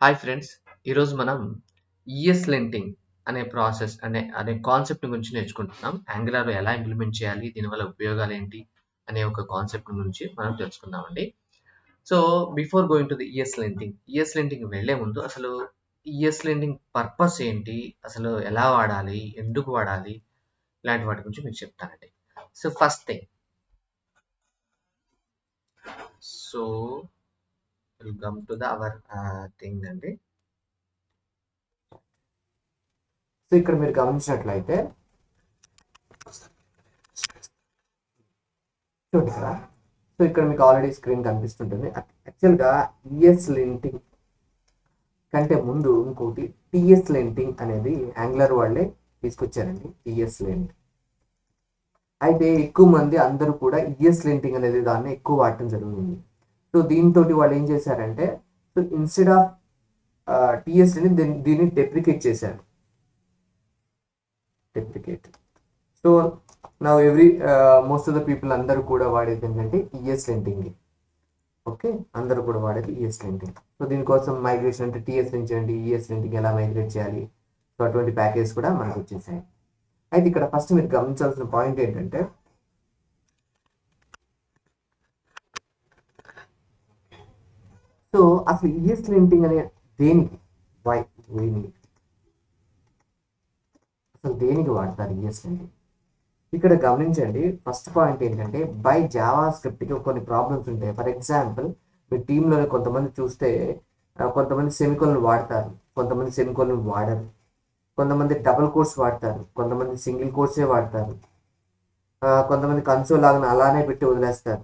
Hi friends, ఈరోజు మనం ఈఎస్లింటింగ్ అనే ప్రాసెస్ అనే కాన్సెప్ట్ గురించి నేర్చుకుంటున్నాం. యాంగులర్ ఎలా ఇంప్లిమెంట్ చేయాలి, దీనివల్ల ఉపయోగాలు ఏంటి అనే ఒక కాన్సెప్ట్ గురించి మనం తెలుసుకుందామండి. So before going to the ESLinting వెళ్ళే ముందు అసలు ఈఎస్లింటింగ్ పర్పస్ ఏంటి, అసలు ఎలా వాడాలి, ఎందుకు వాడాలి, ఇలాంటి వాటి గురించి మీకు చెప్తానండి. So first thing, so welcome to the our thing అండి. సో ఇక్కడ మీరు గమనించినట్లయితే చూడండి ఇక్కడ. సో ఇక్కడ మీకు ఆల్రెడీ స్క్రీన్ కనిపిస్తుంటుంది. యాక్చువల్గా ఈఎస్ లింటింగ్ కంటే ముందు ఇంకోటి టిఎస్ లింటింగ్ అనేది యాంగులర్ వాళ్ళే తీసుకొచ్చారండి. టిఎస్ లింట్ అయితే ఎక్కువ మంది అందరూ కూడా ఈఎస్ లింటింగ్ అనేది దాన్ని ఎక్కువ వాడటం జరుగుతుంది. సో దీంతో వాళ్ళు ఏం చేశారంటే, సో ఇన్స్టెడ్ ఆఫ్ టిఎస్ దీన్ని డెప్రికేట్ చేశారు. సో నా మోస్ట్ ఆఫ్ ద పీపుల్ అందరూ కూడా వాడేది ఏంటంటే ఈఎస్ లింటింగ్. ఓకే, అందరూ కూడా వాడేది ఈఎస్ లింటింగ్. సో దీనికోసం మైగ్రేషన్ అంటే టిఎస్ నుంచి అండి ఈఎస్ లింటింగ్ ఎలా మైగ్రేట్ చేయాలి, సో అటువంటి ప్యాకేజ్ కూడా మనకు వచ్చేసాయి. అయితే ఇక్కడ ఫస్ట్ మీరు గమనించాల్సిన పాయింట్ ఏంటంటే, సో అసలు ఈఎస్ లింటింగ్ అనే దేనికి అసలు దేనికి వాడతారు ఈఎస్ లింటింగ్? ఇక్కడ గమనించండి. ఫస్ట్ పాయింట్ ఏంటంటే, బై జావా స్క్రిప్ట్కి కొన్ని ప్రాబ్లమ్స్ ఉంటాయి. ఫర్ ఎగ్జాంపుల్, మీ టీంలోనే కొంతమంది చూస్తే కొంతమంది సెమికోలను వాడతారు, కొంతమంది సెమికోలను వాడరు, కొంతమంది డబుల్ కోర్స్ వాడతారు, కొంతమంది సింగిల్ కోర్సే వాడతారు, కొంతమంది కన్సోల్ లాగా అలానే పెట్టి వదిలేస్తారు.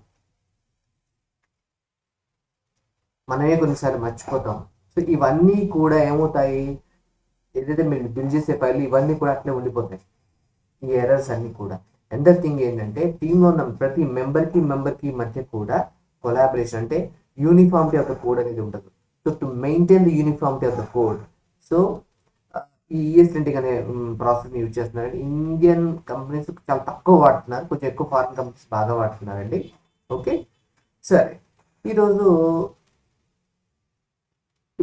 మనమే కొన్నిసార్లు మర్చిపోతాం. సో ఇవన్నీ కూడా ఏమవుతాయి, ఏదైతే మీరు బిల్డ్ చేసే ఫైల్ ఇవన్నీ కూడా అట్లే ఉండిపోతాయి, ఈ ఎర్రర్స్ అన్ని కూడా. అండర్ థింగ్ ఏంటంటే, టీంలో ఉన్న ప్రతి మెంబర్కి మధ్య కూడా కొలాబరేషన్ అంటే యూనిఫామిటీ ఆఫ్ ద కోడ్ అనేది ఉండదు. So to maintain the uniformity of the code, so ఈ ఈఎస్ లింటింగ్ అనే ప్రాసెస్ని యూజ్ చేస్తున్నారు. ఇండియన్ కంపెనీస్ చాలా తక్కువ వాడుతున్నారు, కొంచెం ఎక్కువ ఫారిన్ కంపెనీస్ బాగా వాడుతున్నారండి. ఓకే, సరే. ఈరోజు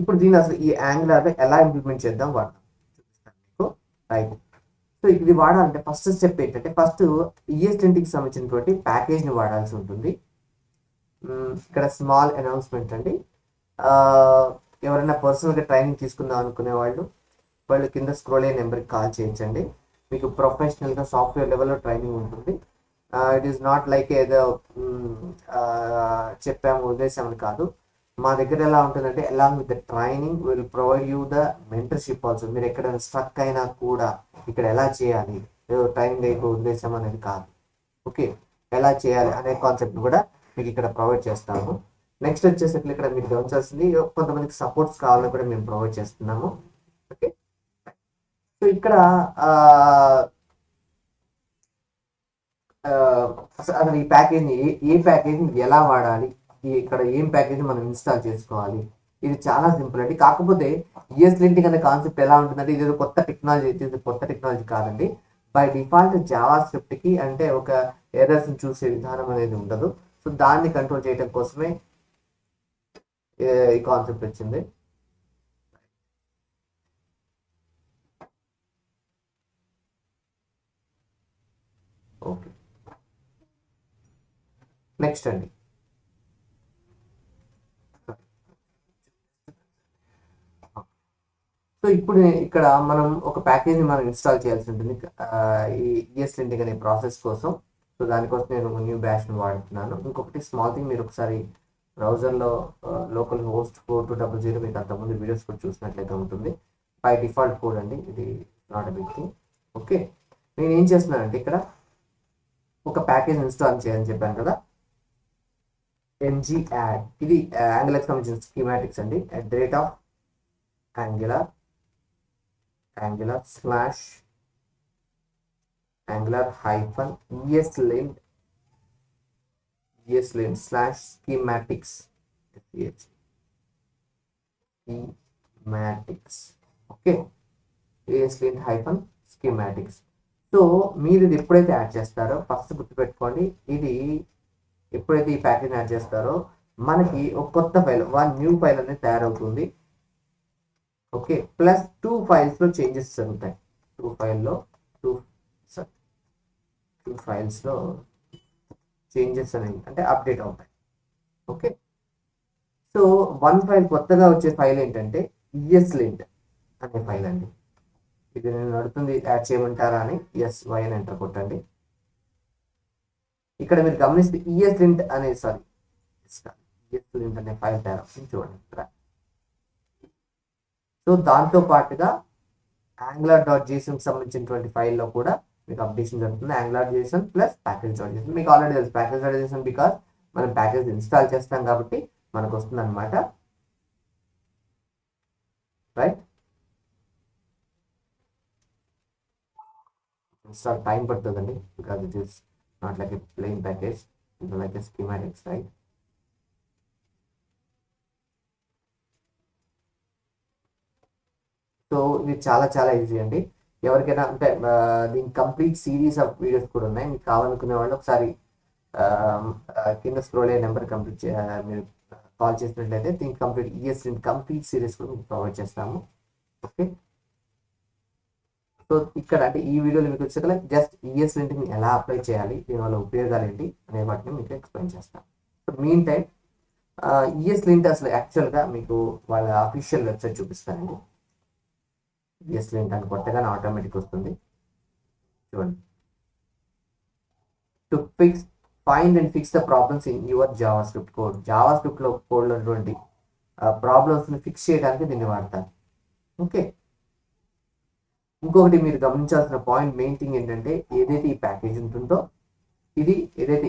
ఇప్పుడు దీన్ని అసలు ఈ యాంగులర్ ఎలా ఇంప్లిమెంట్ చేద్దాం వాడతాం చూపిస్తాను మీకు. రైట్. సో ఇది వాడాలంటే ఫస్ట్ స్టెప్ ఏంటంటే, ఫస్ట్ ఈఎస్ లింటింగ్కి సంబంధించినటువంటి ప్యాకేజ్ని వాడాల్సి ఉంటుంది. ఇక్కడ స్మాల్ అనౌన్స్మెంట్ అండి. ఎవరైనా పర్సనల్గా ట్రైనింగ్ తీసుకుందాం అనుకునే వాళ్ళు కింద స్క్రోల్ అయ్యే నెంబర్కి కాల్ చేయించండి. మీకు ప్రొఫెషనల్గా సాఫ్ట్వేర్ లెవెల్లో ట్రైనింగ్ ఉంటుంది. ఇట్ ఈస్ నాట్ లైక్ ఏదో చెప్పాము వదిలేసామని కాదు. మా దగ్గర ఎలా ఉంటుందంటే, along with the training will provide you the mentorship also. మీరు ఎక్కడైనా స్ట్రక్ అయినా కూడా ఇక్కడ ఎలా చేయాలి, ఏదో ట్రైనింగ్ అయిపో ఉద్దేశం అనేది కాదు. ఓకే, ఎలా చేయాలి అనే కాన్సెప్ట్ కూడా మీకు ఇక్కడ ప్రొవైడ్ చేస్తాము. నెక్స్ట్ వచ్చేసరికి ఇక్కడ మీకు గమనించాల్సింది, కొంతమందికి సపోర్ట్స్ కావాలని కూడా మేము ప్రొవైడ్ చేస్తున్నాము. ఓకే, సో ఇక్కడ అసలు ఈ ప్యాకేజ్ని ఏ ప్యాకేజ్ని ఎలా వాడాలి, ఇక్కడ ఏం ప్యాకేజ్ మనం ఇన్స్టాల్ చేసుకోవాలి, ఇది చాలా సింపుల్ అండి. కాకపోతే ఈఎస్ లింటింగ్ అనే కాన్సెప్ట్ ఎలా ఉంటుందంటే, ఇది కొత్త టెక్నాలజీ, ఇది కొత్త టెక్నాలజీ కాదండి. బై డిఫాల్ట్ జావా స్క్రిప్ట్కి అంటే ఒక ఎర్రర్స్ని చూసే విధానం అనేది ఉండదు. సో దాన్ని కంట్రోల్ చేయడం కోసమే ఈ కాన్సెప్ట్ వచ్చింది. ఓకే, నెక్స్ట్ అండి. సో ఇప్పుడు ఇక్కడ మనం ఒక ప్యాకేజ్ని మనం ఇన్స్టాల్ చేయాల్సి ఉంటుంది ఈ ఈఎస్ లింటింగ్ అనే ప్రాసెస్ కోసం. సో దానికోసం నేను న్యూ బ్యాష్ని వాడుతున్నాను. ఇంకొకటి స్మాల్ థింగ్, మీరు ఒకసారి బ్రౌజర్లో లోకల్ హోస్ట్ 4200 మీకు అంతకుముందు వీడియోస్ కూడా చూసినట్లయితే ఉంటుంది. బై డిఫాల్ట్ కోడ్ అండి, ఇది not a big thing. Okay, నేను ఏం చేస్తున్నానంటే, ఇక్కడ ఒక ప్యాకేజ్ ఇన్స్టాల్ చేయాలని చెప్పాను కదా, ఎంజీ యాడ్. ఇది యాంగులర్కి సంబంధించిన స్కీమాటిక్స్ అండి. At the rate of angular hyphen ESLint slash schematics. Okay, ESLint hyphen schematics. So మీరు ఇది ఎప్పుడైతే యాడ్ చేస్తారో ఫస్ట్ గుర్తుపెట్టుకోండి, ఇది ఎప్పుడైతే ఈ ప్యాకేజ్ యాడ్ చేస్తారో మనకి ఒక కొత్త ఫైల్, న్యూ ఫైల్ అనేది తయారవుతుంది. ఓకే, ప్లస్ 2 ఫైల్స్లో చేంజెస్ జరుగుతాయి. టూ ఫైల్లో టూ టూ ఫైల్స్లో చేంజెస్ అనేవి అంటే అప్డేట్ అవుతాయి. ఓకే, సో 1 ఫైల్ కొత్తగా వచ్చే ఫైల్ ఏంటంటే ESLint అనే ఫైల్ అండి. ఇది నేను అడుగుతుంది యాడ్ చేయమంటారా అని వై అని ఎంటర్ కొట్టండి. ఇక్కడ మీరు గమనిస్తే ESLint అనే ESLint అనే ఫైల్ తయారు చూడండి ఇక్కడ. సో దాంతో పాటుగా angular.json సంబంధించినటువంటి ఫైల్లో కూడా మీకు అప్డేషన్ జరుగుతుంది. angular.json plus package.json. మీకు ఆల్రెడీ తెలుసు package.json, బికాస్ మనం ప్యాకేజ్ ఇన్స్టాల్ చేస్తాం కాబట్టి మనకు వస్తుంది అనమాట. రైట్, ఇన్స్టాల్ టైం పడుతుందండి because it is not like a plain package, it like a schematics. Right, so ఇది చాలా చాలా ఈజీ అండి. ఎవరికైనా అంటే దీనికి కంప్లీట్ సిరీస్ ఆఫ్ వీడియోస్ కూడా ఉన్నాయి. మీకు కావాలనుకునే వాళ్ళు ఒకసారి కింద స్క్రోల్ అయ్యే నెంబర్ కంప్లీట్ మీరు కాల్ చేసినట్లయితే దీనికి కంప్లీట్ ESLint కంప్లీట్ సిరీస్ కూడా మీకు ప్రొవైడ్ చేస్తాము. ఓకే, సో ఇక్కడ అంటే ఈ వీడియోలో మీకు వచ్చేలా జస్ట్ ESLintని ఎలా అప్లై చేయాలి, దీనివల్ల ఉపయోగాలు ఏంటి అనే వాటిని మీకు ఎక్స్ప్లెయిన్ చేస్తాను. సో మీన్ టైం ESLint అసలు యాక్చువల్గా మీకు వాళ్ళ అఫీషియల్ వెబ్సైట్ చూపిస్తానండి. ESLint అని కొత్తగానే ఆటోమేటిక్ వస్తుంది చూడండి. To find and fix the problems in your JavaScript code. జావాస్క్రిప్ట్లో కోడ్లో ఉన్నటువంటి ప్రాబ్లమ్స్ని ఫిక్స్ చేయడానికి దీన్ని వాడతారు. ఓకే, ఇంకొకటి మీరు గమనించాల్సిన పాయింట్ మెయిన్ థింగ్ ఏంటంటే ఏదైతే ఈ ప్యాకేజ్ ఉంటుందో ఇది ఏదైతే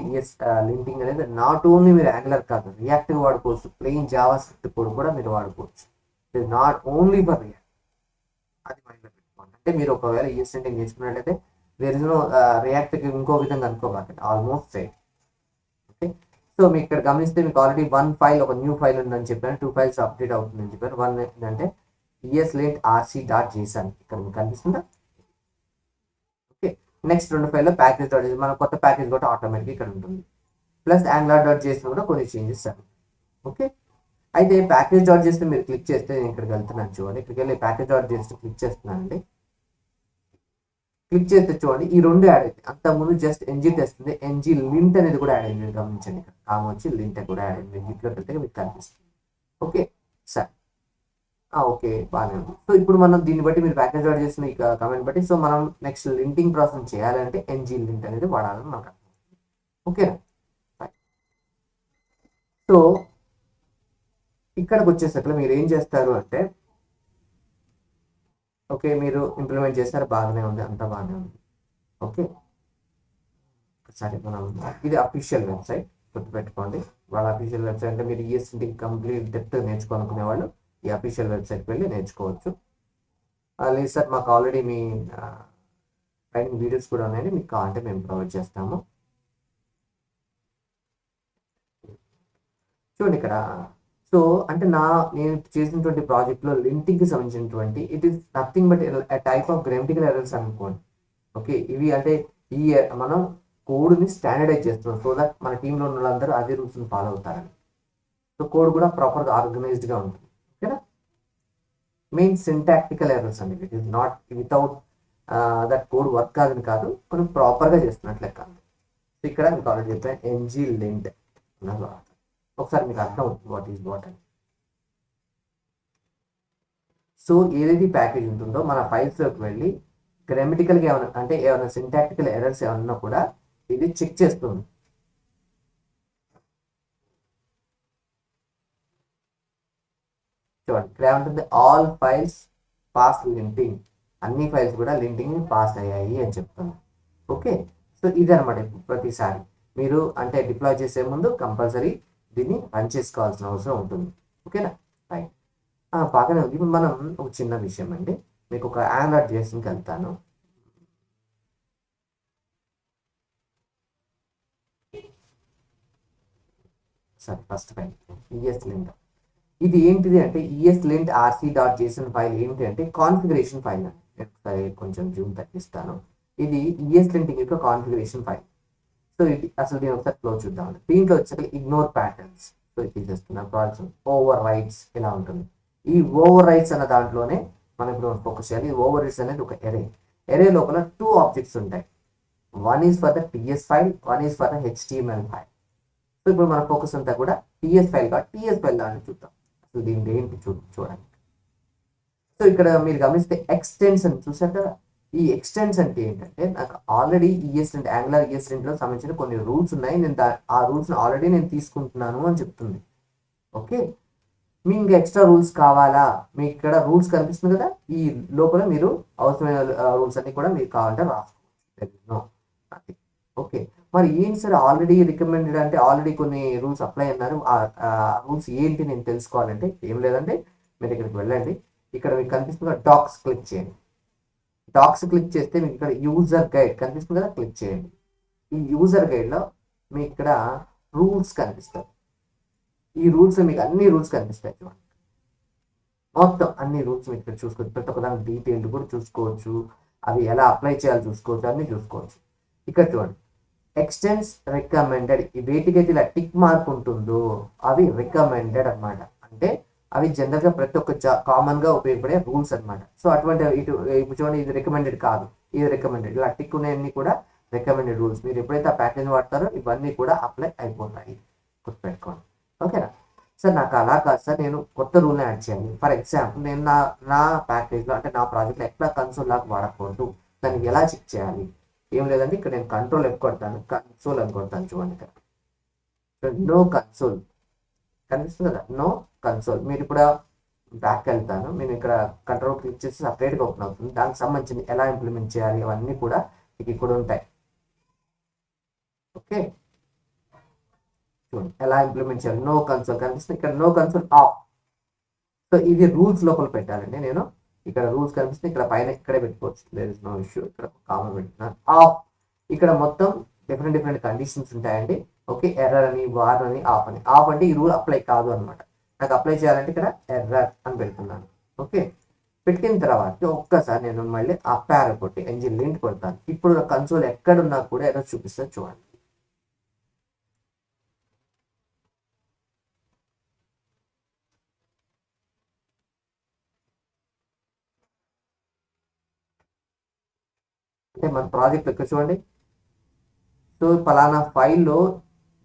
లింటింగ్ అనేది నాట్ ఓన్లీ మీరు యాంగులర్ కాదు, రియాక్ట్ వాడుకోవచ్చు, ప్లెయిన్ జావాస్క్రిప్ట్ కోడ్ కూడా మీరు వాడుకోవచ్చు. It not only for react. అది మైండ్లో పెట్టుకోండి. అంటే మీరు ఒకవేళ ESLint నేర్చుకున్నట్లయితే దేర్ ఇస్ నో రియాక్ట్కి ఇంకో విధంగా అనుకోబాకండి, ఆల్మోస్ట్ సేమ్. ఓకే, సో మీకు ఇక్కడ గమనిస్తే మీకు ఆల్రెడీ 1 ఫైల్ ఒక న్యూ ఫైల్ ఉందని చెప్పాను, 2 ఫైల్స్ అప్డేట్ అవుతుందని చెప్పాను. 1 ఏంటంటే ESLint rc.json ఇక్కడ మీకు కనిపిస్తుందా. ఓకే, నెక్స్ట్ 2 ఫైల్లో package.json, మన కొత్త ప్యాకేజ్ కూడా ఆటోమేటిక్ ఇక్కడ ఉంటుంది. ప్లస్ angular.json కూడా కొన్ని చేంజెస్ అవి. ఓకే, అయితే package.json మీరు క్లిక్ చేస్తే నేను ఇక్కడికి వెళ్తున్నాను చూడండి. ఇక్కడికి వెళ్ళి package.json క్లిక్ చేస్తున్నానండి. క్లిక్ చేస్తే చూడండి ఈ రెండు యాడ్ అవుతాయి. అంతకుముందు జస్ట్ NG తెస్తుంది, NG-lint అనేది కూడా యాడ్ అయింది. గమనించండి, ఇక్కడ కామ వచ్చి లింట్ కూడా యాడ్ అయింది. గిట్లోకి వెళ్తే మీకు కనిపిస్తుంది. ఓకే, సరే, ఓకే, బాగానే ఉంది. సో ఇప్పుడు మనం దీన్ని బట్టి మీరు package.json ఈ కమెంట్ బట్టి సో మనం నెక్స్ట్ లింటింగ్ ప్రాసెస్ చేయాలంటే NG-lint అనేది వాడాలని మనకు అర్థం. ఓకేనా, సో ఇక్కడికి వచ్చేసరికి మీరు ఏం చేస్తారు అంటే ఓకే మీరు ఇంప్లిమెంట్ చేస్తారు, బాగానే ఉంది, అంతా బాగానే ఉంది. ఓకే, సరే మనం ఇది అఫీషియల్ వెబ్సైట్ గుర్తుపెట్టుకోండి. వాళ్ళ అఫీషియల్ వెబ్సైట్ అంటే మీరు ESLint కంప్లీట్ డెప్త్ నేర్చుకోవాలనుకునే వాళ్ళు ఈ అఫీషియల్ వెబ్సైట్కి వెళ్ళి నేర్చుకోవచ్చు. లేదు సార్ మాకు ఆల్రెడీ మీ ట్రైనింగ్ వీడియోస్ కూడా ఉన్నాయండి, మీకు కావాలంటే మేము ప్రొవైడ్ చేస్తాము. చూడండి ఇక్కడ. సో అంటే నేను చేసినటువంటి ప్రాజెక్ట్లో లింటింగ్కి సంబంధించినటువంటి it is nothing but type of grammatical errors అనుకోండి. ఓకే, ఇవి అంటే ఈ మనం కోడ్ని స్టాండర్డైజ్ చేస్తున్నాం సో దట్ మన టీంలో ఉన్న వాళ్ళందరూ అదే రూల్స్ని ఫాలో అవుతారని. సో కోడ్ కూడా ప్రాపర్గా ఆర్గనైజ్డ్గా ఉంటుంది. ఓకేనా, మెయిన్ సింటాక్టికల్ ఎర్రర్స్ అండి. It is not without that code work కాదని కాదు, కొన్ని ప్రాపర్గా చేస్తున్నట్లే కాదు. సో ఇక్కడ మీకు ఆల్రెడీ చెప్పాను NG-lint ఒకసారి మీకు అర్థం అవుతుంది వాట్ ఈస్ వాట్ అని. సో ఏదైతే ప్యాకేజ్ ఉంటుందో మన ఫైల్స్లోకి వెళ్ళి గ్రామటికల్గా ఏమైనా అంటే ఏమైనా సింటాక్టికల్ ఎర్రర్స్ ఏమన్నా కూడా ఇది చెక్ చేస్తుంది. చూడండి ఇక్కడ ఏమంటుంది, ఆల్ ఫైల్స్ పాస్ లింటింగ్, అన్ని ఫైల్స్ కూడా లింటింగ్ పాస్ అయ్యాయి అని చెప్తుంది. ఓకే, సో ఇది అనమాట. ప్రతిసారి మీరు అంటే డిప్లాయ్ చేసే ముందు కంపల్సరీ దీన్ని రన్ చేసుకోవాల్సిన అవసరం ఉంటుంది. ఓకేనా, రైట్, బాగానే ఉంది. ఇప్పుడు మనం ఒక చిన్న విషయం అండి, మీకు ఒక angular.jsonకి వెళ్తాను. సరే, ఫస్ట్ ఫైల్ ESLint. ఇది ఏంటిది అంటే ESLint rc.json ఫైల్ ఏంటి అంటే కాన్ఫిగరేషన్ ఫైల్ అండి. ఒకసారి కొంచెం జూమ్ తగ్గిస్తాను. ఇది ESLint యొక్క కాన్ఫిగరేషన్ ఫైల్. సో ఇది అసలు దీని ఒకసారి ఫ్లో చూద్దాం. దీంట్లో వచ్చేసరికి ఇగ్నోర్ ప్యాటర్న్స్, సో ఇది తీసేస్తున్నా, ప్రాజెక్ట్ ఓవర్ రైట్స్ ఇలా ఉంటుంది. ఈ ఓవర్ రైట్స్ అన్న దాంట్లోనే మనం ఇప్పుడు ఫోకస్ చేయాలి. ఈ ఓవర్ రైట్స్ అనేది ఒక ఎరే లోపల 2 ఆబ్జెక్ట్స్ ఉంటాయి. One is for the TS file, one is for the HTML file. So ఇప్పుడు మన ఫోకస్ అంతా కూడా టీఎస్ ఫైల్ కాబట్టి టీఎస్ ఫైల్ దాన్ని చూద్దాం. అసలు దీనికి ఏంటి చూడండి. సో ఇక్కడ మీరు గమనిస్తే ఎక్స్టెన్షన్ చూసారు కదా. ఈ ఎక్స్టెన్స్ అంటే ఏంటంటే నాకు ఆల్రెడీ ఈఎస్లింట్ యాంగులర్ ఈఎస్లింట్లో సంబంధించిన కొన్ని రూల్స్ ఉన్నాయి, నేను ఆ రూల్స్ని ఆల్రెడీ నేను తీసుకుంటున్నాను అని చెప్తుంది. ఓకే, మీకు ఇంకా ఎక్స్ట్రా రూల్స్ కావాలా, మీకు ఇక్కడ రూల్స్ కనిపిస్తుంది కదా, ఈ లోపల మీరు అవసరమైన రూల్స్ అన్ని కూడా మీకు కావాలంటే రాసుకోవచ్చు. ఓకే, మరి ఏంటి సార్ ఆల్రెడీ రికమెండెడ్ అంటే ఆల్రెడీ కొన్ని రూల్స్ అప్లై అన్నారు, ఆ రూల్స్ ఏంటి నేను తెలుసుకోవాలంటే ఏం లేదంటే మీరు ఇక్కడికి వెళ్ళండి. ఇక్కడ మీకు కనిపిస్తుంది డాక్స్ క్లిక్ చేయండి. డాక్స్ క్లిక్ చేస్తే మీకు ఇక్కడ యూజర్ గైడ్ కనిపిస్తుంది కదా, క్లిక్ చేయండి. ఈ యూజర్ గైడ్లో మీకు ఇక్కడ రూల్స్ కనిపిస్తాయి. ఈ రూల్స్ మీకు అన్ని రూల్స్ కనిపిస్తాయి చూడండి. మొత్తం అన్ని రూల్స్ మీకు ఇక్కడ చూసుకోవచ్చు. ప్రతి ఒక్క దాని డీటెయిల్ కూడా చూసుకోవచ్చు, అవి ఎలా అప్లై చేయాలి చూసుకోవచ్చు, అన్ని చూసుకోవచ్చు. ఇక్కడ చూడండి, ఎక్స్టెన్స్ రికమెండెడ్, వేటికైతే ఇలా టిక్ మార్క్ ఉంటుందో అవి రికమెండెడ్ అనమాట. అంటే అవి జనరల్గా ప్రతి ఒక్క కామన్గా ఉపయోగపడే రూల్స్ అనమాట. సో అటువంటి ఇప్పుడు చూడండి, ఇది రికమెండెడ్ కాదు, ఇది రికమెండెడ్, ఇలా టిక్ ఉన్నాయన్నీ కూడా రికమెండెడ్ రూల్స్. మీరు ఎప్పుడైతే ఆ ప్యాకేజ్ వాడతారో ఇవన్నీ కూడా అప్లై అయిపోతాయి, గుర్తుపెట్టుకోండి. ఓకేనా సార్, నాకు అలా కాదు సార్, నేను కొత్త రూల్ని యాడ్ చేయాలి. ఫర్ ఎగ్జాంపుల్ నేను నా ప్యాకేజ్లో అంటే నా ప్రాజెక్ట్లో ఎట్లా కన్సోల్ లాగా వాడకూడదు, దాన్ని ఎలా చెక్ చేయాలి? ఏం లేదండి, ఇక్కడ నేను కంట్రోల్ F కొడతాను, కన్సోల్ అని కొడతాను చూడండి. ఇక్కడ నో కన్సోల్ కనిపిస్తుంది కదా, నో కన్సోల్. మీరు ఇప్పుడు బ్యాక్ వెళ్తాను, నేను ఇక్కడ కంట్రోల్ క్లిక్ చేసి సపరేట్గా ఓపెన్ అవుతుంది. దానికి సంబంధించి ఎలా ఇంప్లిమెంట్ చేయాలి అవన్నీ కూడా మీకు ఇక్కడ ఉంటాయి. ఓకే, చూడండి ఎలా ఇంప్లిమెంట్ చేయాలి. నో కన్సోల్ కనిపిస్తుంది, ఇక్కడ నో కన్సోల్ ఆఫ్. సో ఇది రూల్స్ లోపల పెట్టాలండి. నేను ఇక్కడ రూల్స్ కనిపిస్తుంది, ఇక్కడ పైన ఇక్కడే పెట్టుకోవచ్చు, దేర్ ఇస్ నో ఇష్యూ. ఇక్కడ కామన్ పెట్టుకున్నాను ఆఫ్. ఇక్కడ మొత్తం డిఫరెంట్ కండిషన్స్ ఉంటాయండి. ఓకే, ఎర్రర్ అని, వార్ అని, ఆఫ్ అని. ఆఫ్ అంటే ఈ రూల్ అప్లై కాదు అనమాట. నాకు అప్లై చేయాలంటే ఇక్కడ ఎర్రర్ అని పెడుతున్నాను. ఓకే, పెట్టిన తర్వాత ఒక్కసారి నేను మళ్ళీ ఆ ప్యార కొట్టి ఎంజిన్ లింక్ కొడతాను. ఇప్పుడు కన్సోల్ ఎక్కడున్నా కూడా ఎర్రర్ చూపిస్తుంది చూడండి. అంటే మన ప్రాజెక్ట్ ఇక్కడ చూడండి. సో పలానా ఫైల్లో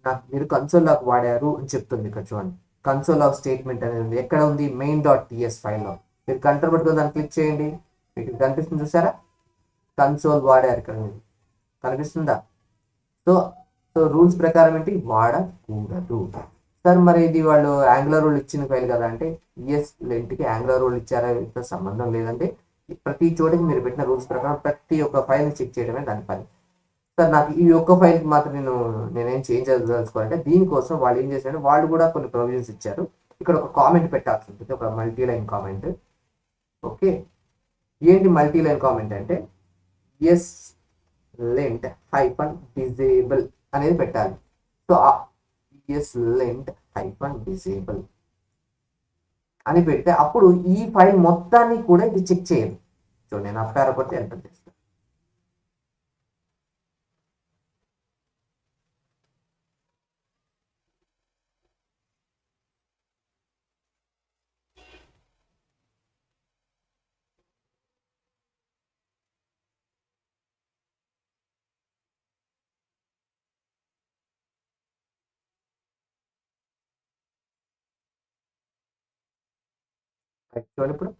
నాకు మీరు కన్సోల్ లాగ్ వాడారు అని చెప్తుంది. ఇక్కడ చూడండి, కన్సోల్ లాగ్ స్టేట్మెంట్ అనేది ఉంది. ఎక్కడ ఉంది? main.ts ఫైల్లో. మీరు కంట్రోల్ పెట్టుకుని దాన్ని క్లిక్ చేయండి, మీకు కనిపిస్తుంది చూసారా, కన్సోల్ వాడారు. ఇక్కడ కనిపిస్తుందా? సో సో రూల్స్ ప్రకారం ఏంటి, వాడకూడదు. సార్ మరి ఇది వాళ్ళు యాంగులర్ రూల్ ఇచ్చిన ఫైల్ కదా అంటే, ESLintకి యాంగులర్ రూల్ ఇచ్చారా ఇంత సంబంధం లేదంటే, ప్రతి చోటకి మీరు పెట్టిన రూల్స్ ప్రకారం ప్రతి ఒక్క ఫైల్ని చెక్ చేయడమే దాని పని. సార్ నాకు ఈ ఒక్క ఫైల్కి మాత్రం నేనేం చేంజ్ తెలుసుకోవాలంటే, దీనికోసం వాళ్ళు ఏం చేశారంటే వాళ్ళు కూడా కొన్ని ప్రొవిజన్స్ ఇచ్చారు. ఇక్కడ ఒక కామెంట్ పెట్టాల్సి ఉంటుంది, ఒక మల్టీ లైన్ కామెంట్. ఓకే, ఏంటి మల్టీ లైన్ కామెంట్ అంటే, ESLint -disable అనేది పెట్టాలి. సో ESLint -disable అని పెడితే అప్పుడు ఈ ఫైల్ మొత్తాన్ని కూడా ఇది చెక్ చేయదు. సో నేను అప్పార కొట్టి ఎంటర్ చేస్తాను. చూడండి, ఇప్పుడు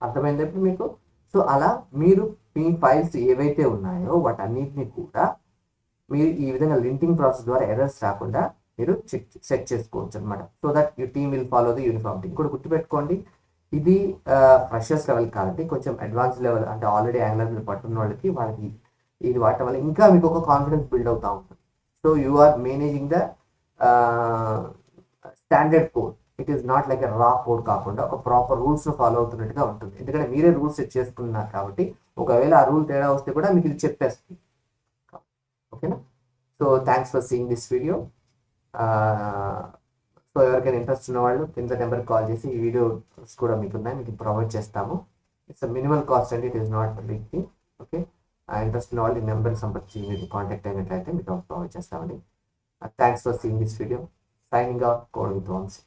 అర్థమైంది ఇప్పుడు మీకు. సో అలా మీరు మీ ఫైల్స్ ఏవైతే ఉన్నాయో వాటన్నిటిని కూడా మీరు ఈ విధంగా లింటింగ్ ప్రాసెస్ ద్వారా ఎర్రర్స్ రాకుండా మీరు సెట్ చేసుకోవచ్చు అనమాట. So that you team will follow the uniformity. ఇంకోటి గుర్తుపెట్టుకోండి, ఇది ఫ్రెషర్స్ లెవెల్ కాదండి, కొంచెం అడ్వాన్స్ లెవెల్ అంటే ఆల్రెడీ యాంగులర్ మీద పట్టున్న వాళ్ళకి ఇది వాడటం వల్ల ఇంకా మీకు ఒక కాన్ఫిడెన్స్ బిల్డ్ అవుతూ ఉంటుంది. So you are managing the standard code. It is not like a raw code కాకుండా ఒక ప్రాపర్ రూల్స్ ఫాలో అవుతున్నట్టుగా ఉంటుంది. ఎందుకంటే మీరే రూల్స్ సెట్ చేసుకున్నారు కాబట్టి ఒకవేళ ఆ రూల్ తేడా వస్తే కూడా మీకు ఇది చెప్పేస్తుంది. ఓకేనా? So thanks for seeing this video. So ఎవరికైనా ఇంట్రెస్ట్ ఉన్న వాళ్ళు కింద నెంబర్కి కాల్ చేసి ఈ వీడియోస్ కూడా మీకు ఉన్నాయి, మీకు ప్రొవైడ్ చేస్తాము. ఇట్స్ మినిమల్ కాస్ట్ అండి, it is not big thing. Okay, ఆ ఇంట్రెస్ట్ ఉన్న వాళ్ళు ఈ నెంబర్కి సంబంధించి మీరు కాంటాక్ట్ అయినట్లయితే మీకు ప్రొవైడ్ చేస్తామండి. Thanks for seeing this video. Signing off code with Vamsi.